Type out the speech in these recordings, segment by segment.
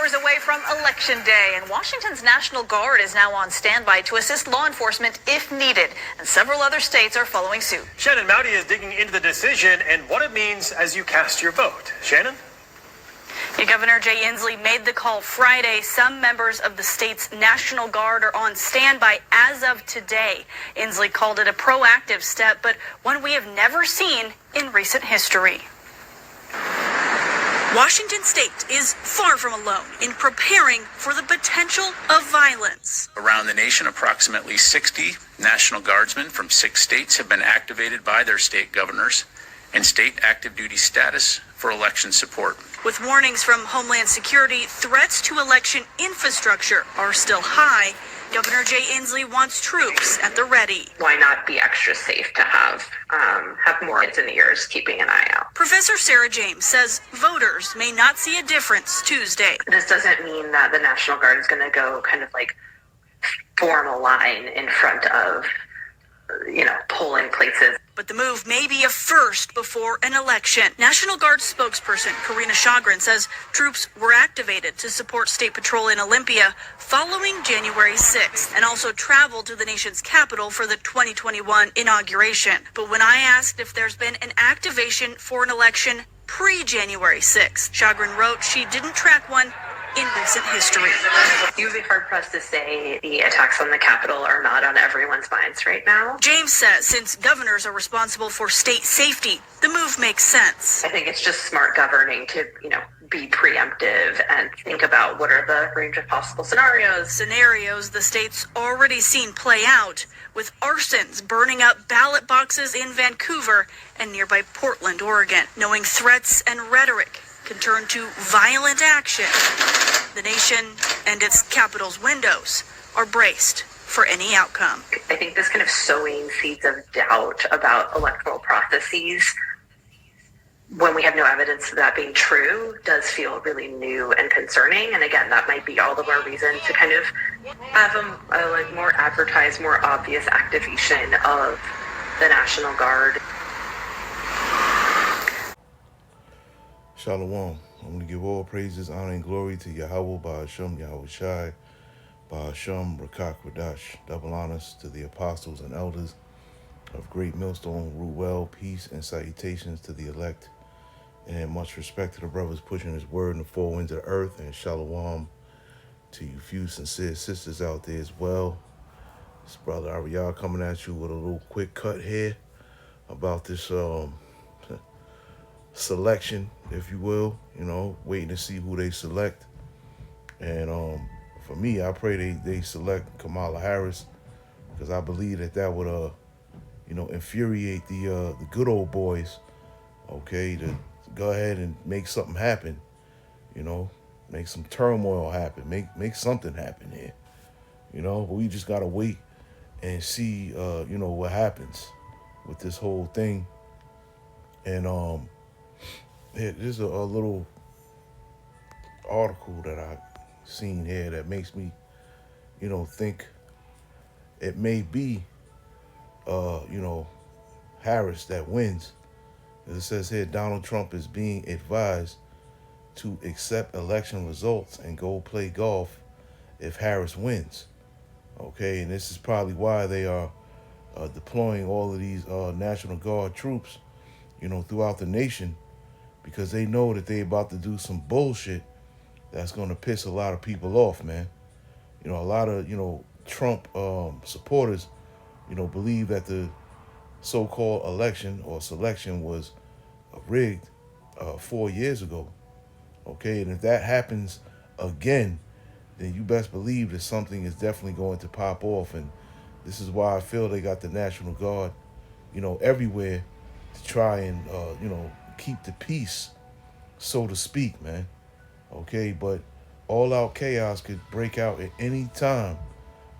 hours away from Election Day, and Washington's National Guard is now on standby to assist law enforcement if needed, and several other states are following suit. Shannon Mowdy is digging into the decision and what it means as you cast your vote. Shannon? Governor Jay Inslee made the call Friday. Some members of the state's National Guard are on standby as of today. Inslee called it a proactive step, but one we have never seen in recent history. Washington state is far from alone in preparing for the potential of violence. Around the nation, approximately 60 National Guardsmen from 6 states have been activated by their state governors in state active duty status for election support. With warnings from Homeland Security, threats to election infrastructure are still high. Governor Jay Inslee wants troops at the ready. Why not be extra safe to have more heads and ears keeping an eye out? Professor Sarah James says voters may not see a difference Tuesday. This doesn't mean that the National Guard is going to go kind of like form a line in front of, polling places. But the move may be a first before an election. National Guard spokesperson Karina Shagrin says troops were activated to support State Patrol in Olympia following January 6th and also traveled to the nation's capital for the 2021 inauguration. But when I asked if there's been an activation for an election pre-January 6th, Shagrin wrote she didn't track one in recent history. You'd be hard-pressed to say the attacks on the Capitol are not on everyone's minds right now. James says since governors are responsible for state safety, the move makes sense. I think it's just smart governing to, be preemptive and think about what are the range of possible scenarios. Scenarios the state's already seen play out, with arsons burning up ballot boxes in Vancouver and nearby Portland, Oregon. Knowing threats and rhetoric can turn to violent action, the nation and its capital's windows are braced for any outcome. I think this kind of sowing seeds of doubt about electoral processes, when we have no evidence of that being true, does feel really new and concerning. And again, that might be all the more reason to kind of have a more advertised, more obvious activation of the National Guard. Shalom. I'm going to give all praises, honor, and glory to Yahweh, Ba'ashem, Yahweh Shai, Ba'ashem, Rakak, Radash. Double honors to the apostles and elders of Great Millstone, Ruel, peace and salutations to the elect, and much respect to the brothers pushing his word in the four winds of the earth, and shalom to you few sincere sisters out there as well. This brother Ariel coming at you with a little quick cut here about this selection, if you will, waiting to see who they select. And for me, I pray they select Kamala Harris, because I believe that would infuriate the good old boys, okay, to go ahead and make something happen, make some turmoil happen, make something happen here, but we just gotta wait and see what happens with this whole thing. And there's a little article that I seen here that makes me, think it may be, Harris that wins. It says here, Donald Trump is being advised to accept election results and go play golf if Harris wins. Okay, and this is probably why they are deploying all of these National Guard troops, throughout the nation, because they know that they about to do some bullshit that's going to piss a lot of people off, man. A lot of, Trump supporters, believe that the so-called election or selection was rigged 4 years ago. Okay, and if that happens again, then you best believe that something is definitely going to pop off. And this is why I feel they got the National Guard, everywhere to try and, keep the peace, so to speak, man. Okay, but all-out chaos could break out at any time,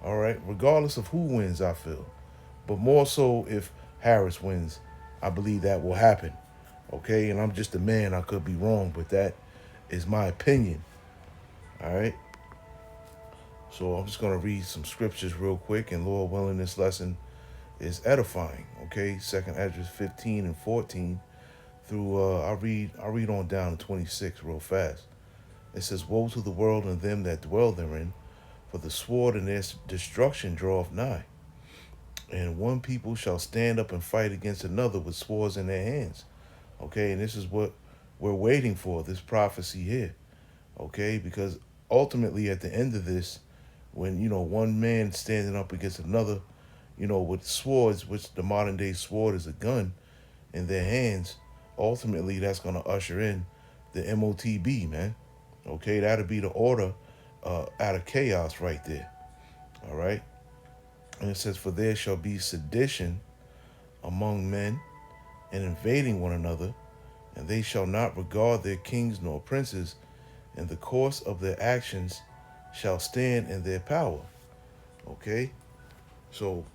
all right, regardless of who wins, I feel. But more so if Harris wins, I believe that will happen, okay? And I'm just a man, I could be wrong, but that is my opinion, all right? So I'm just going to read some scriptures real quick, and Lord willing, this lesson is edifying, okay? 2nd Esdras 15 and 14 through, I'll read on down to 26 real fast. It says, woe to the world and them that dwell therein, for the sword and their destruction draweth nigh. And one people shall stand up and fight against another with swords in their hands. Okay, and this is what we're waiting for, this prophecy here. Okay, because ultimately at the end of this, when, one man standing up against another, with swords, which the modern day sword is a gun, in their hands, ultimately that's going to usher in the MOTB, man. Okay, that'll be the order out of chaos right there. All right. And it says, for there shall be sedition among men and invading one another, and they shall not regard their kings nor princes, and the course of their actions shall stand in their power. Okay? So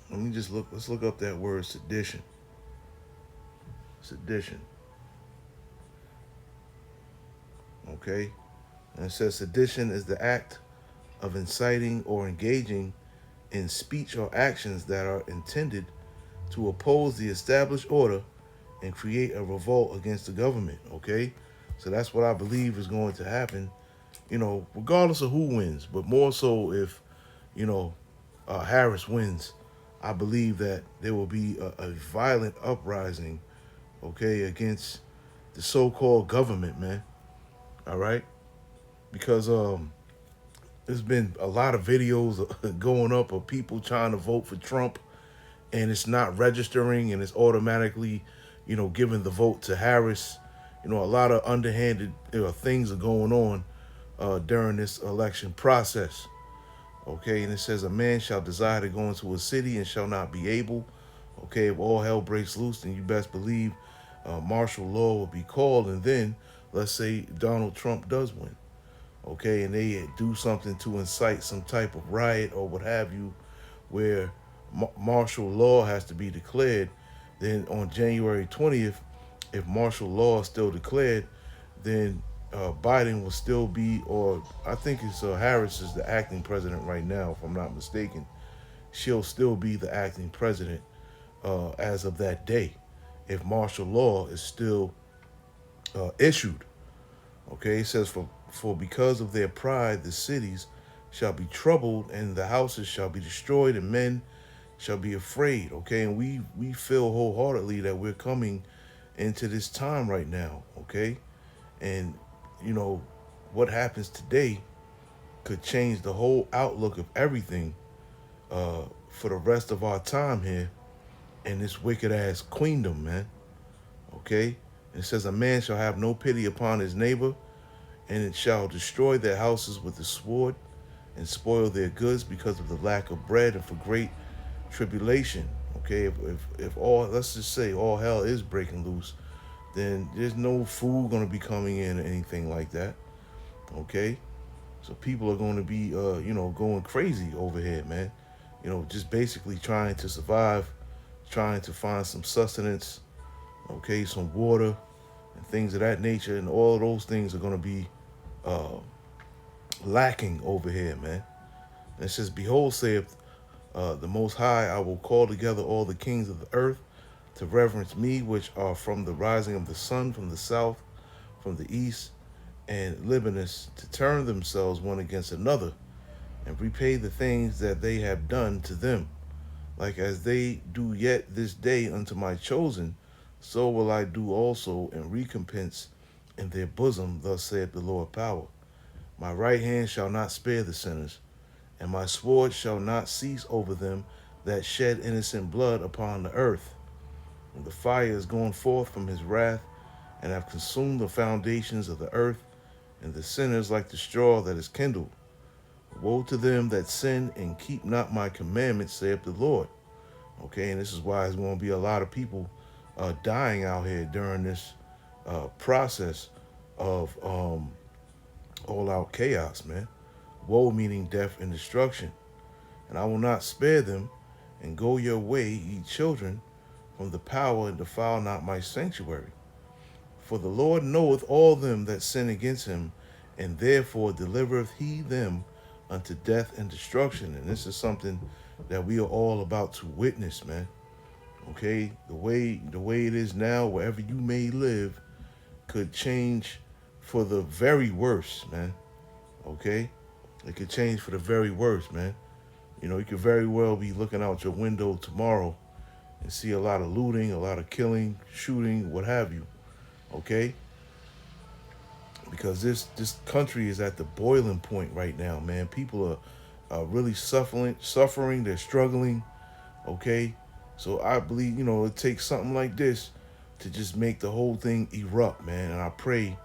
let's look up that word sedition. Sedition. Okay? And it says sedition is the act of inciting or engaging in speech or actions that are intended to oppose the established order and create a revolt against the government. Okay? So that's what I believe is going to happen, regardless of who wins, but more so if, Harris wins. I believe that there will be a violent uprising, okay, against the so-called government, man. All right? Because there's been a lot of videos going up of people trying to vote for Trump, and it's not registering, and it's automatically, giving the vote to Harris. A lot of underhanded things are going on during this election process. Okay, and it says, a man shall desire to go into a city and shall not be able. Okay, if all hell breaks loose, then you best believe martial law will be called. And then, let's say Donald Trump does win. Okay, and they do something to incite some type of riot or what have you, where martial law has to be declared. Then on January 20th, if martial law is still declared, then Biden will still be, or I think it's Harris is the acting president right now, if I'm not mistaken. She'll still be the acting president as of that day, if martial law is still issued. Okay, it says, for because of their pride, the cities shall be troubled, and the houses shall be destroyed, and men shall be afraid. Okay, and we feel wholeheartedly that we're coming into this time right now. Okay, and what happens today could change the whole outlook of everything for the rest of our time here in this wicked ass queendom, man. Okay, and it says, a man shall have no pity upon his neighbor, and it shall destroy their houses with the sword and spoil their goods because of the lack of bread and for great tribulation. Okay, if all, let's just say all hell is breaking loose, then there's no food going to be coming in or anything like that. Okay, so people are going to be going crazy over here, man. Just basically trying to survive, trying to find some sustenance, okay, some water and things of that nature, and all of those things are going to be lacking over here, man. And it says, behold, saith the Most High, I will call together all the kings of the earth to reverence me, which are from the rising of the sun, from the south, from the east, and Libanus, to turn themselves one against another, and repay the things that they have done to them. Like as they do yet this day unto my chosen, so will I do also in recompense in their bosom, thus saith the Lord power. My right hand shall not spare the sinners, and my sword shall not cease over them that shed innocent blood upon the earth. And the fire is gone forth from his wrath, and have consumed the foundations of the earth, and the sinners like the straw that is kindled. Woe to them that sin and keep not my commandments, saith the Lord. Okay, and this is why there's going to be a lot of people dying out here during this process of all-out chaos, man. Woe meaning death and destruction. And I will not spare them, and go your way, ye children, from the power, and defile not my sanctuary. For the Lord knoweth all them that sin against him, and therefore delivereth he them unto death and destruction. And this is something that we are all about to witness, man. Okay, the way it is now, wherever you may live, could change for the very worst, man. Okay? It could change for the very worst, man. You know, you could very well be looking out your window tomorrow and see a lot of looting, a lot of killing, shooting, what have you. Okay? Because this country is at the boiling point right now, man. People are really suffering. They're struggling. Okay, so I believe it takes something like this to just make the whole thing erupt, man. And I pray,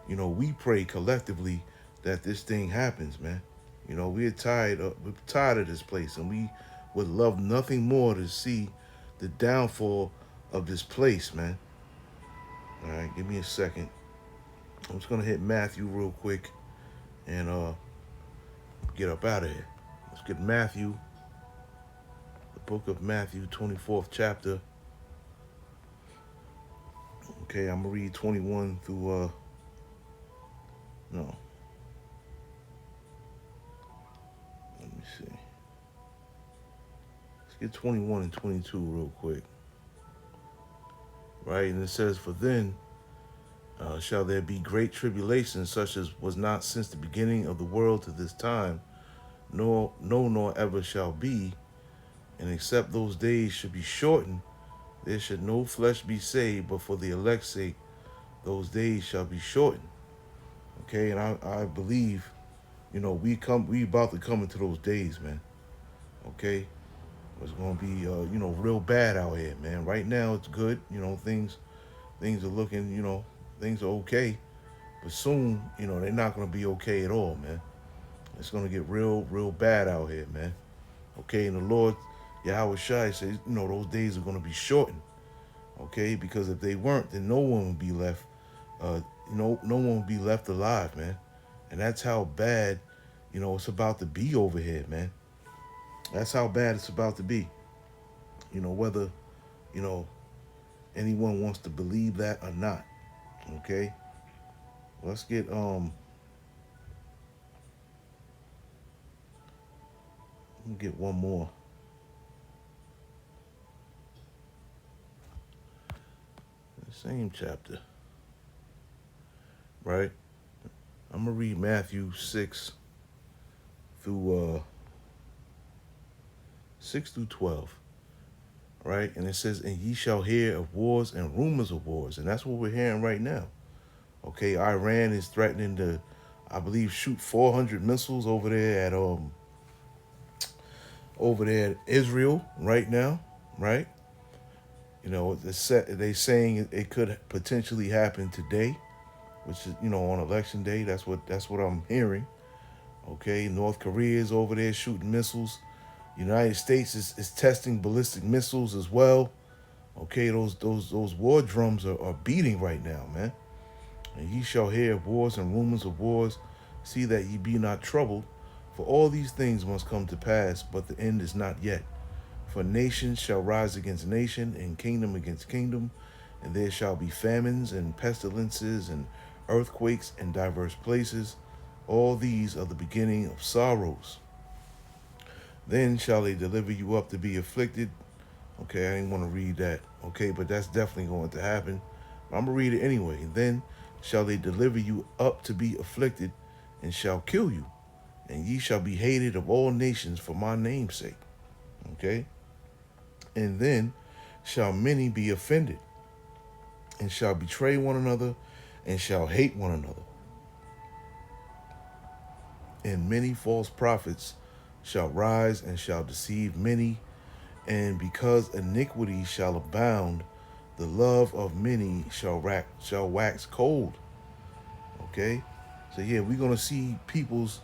we pray collectively that this thing happens, man. We're tired of this place, and we would love nothing more to see the downfall of this place, man. All right, give me a second. I'm just gonna hit Matthew real quick and get up out of here. Let's get Matthew, the book of Matthew, 24th chapter. Okay, I'm gonna read 21 through no. Let me see. Let's get 21 and 22 real quick. Right, and it says, "For then shall there be great tribulation, such as was not since the beginning of the world to this time, nor ever shall be. And except those days should be shortened, there should no flesh be saved, but for the elect's sake, those days shall be shortened." Okay, and I believe, we about to come into those days, man. Okay, it's gonna be real bad out here, man. Right now it's good, things are looking, things are okay, but soon, they're not gonna be okay at all, man. It's gonna get real bad out here, man. Okay, and the Lord Yahweh Shai says, those days are gonna be shortened. Okay, because if they weren't, then no one would be left. No one would be left alive, man. And that's how bad, it's about to be over here, man. That's how bad it's about to be. Whether, anyone wants to believe that or not. Okay, let's get one more. The same chapter, right? I'm gonna read Matthew 6 through 12. Right, and it says, "And ye shall hear of wars and rumors of wars," and that's what we're hearing right now. Okay, Iran is threatening to, I believe, shoot 400 missiles over there at Israel right now, right? They saying it could potentially happen today, which is on election day. That's what I'm hearing. Okay, North Korea is over there shooting missiles. United States is testing ballistic missiles as well. Okay, those war drums are beating right now, man. "And ye shall hear of wars and rumors of wars. See that ye be not troubled, for all these things must come to pass, but the end is not yet. For nation shall rise against nation, and kingdom against kingdom, and there shall be famines and pestilences and earthquakes in diverse places. All these are the beginning of sorrows. Then shall they deliver you up to be afflicted." Okay, I didn't want to read that. Okay, but that's definitely going to happen. I'm going to read it anyway. "Then shall they deliver you up to be afflicted, and shall kill you. And ye shall be hated of all nations for my name's sake." Okay? "And then shall many be offended, and shall betray one another, and shall hate one another. And many false prophets shall rise and shall deceive many. And because iniquity shall abound, the love of many shall wax cold." Okay? So yeah, we're going to see people's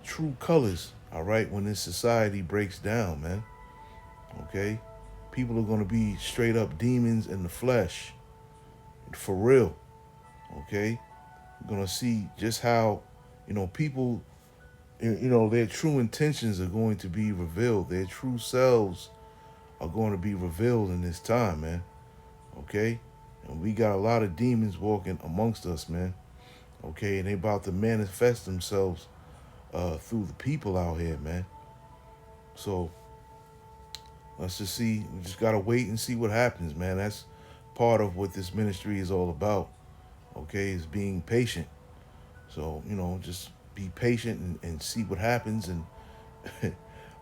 true colors, all right, when this society breaks down, man. Okay? People are going to be straight up demons in the flesh. For real. Okay? We're going to see just how, people, their true intentions are going to be revealed. Their true selves are going to be revealed in this time, man. Okay? And we got a lot of demons walking amongst us, man. Okay? And they about to manifest themselves through the people out here, man. So let's just see. We just got to wait and see what happens, man. That's part of what this ministry is all about. Okay? Is being patient. So, just be patient and see what happens, and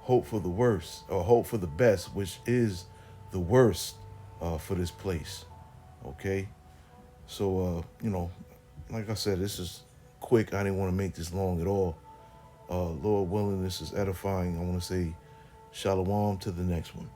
hope for the worst, or hope for the best, which is the worst for this place. Okay? So, like I said, this is quick. I didn't want to make this long at all. Lord willing, this is edifying. I want to say shalom to the next one.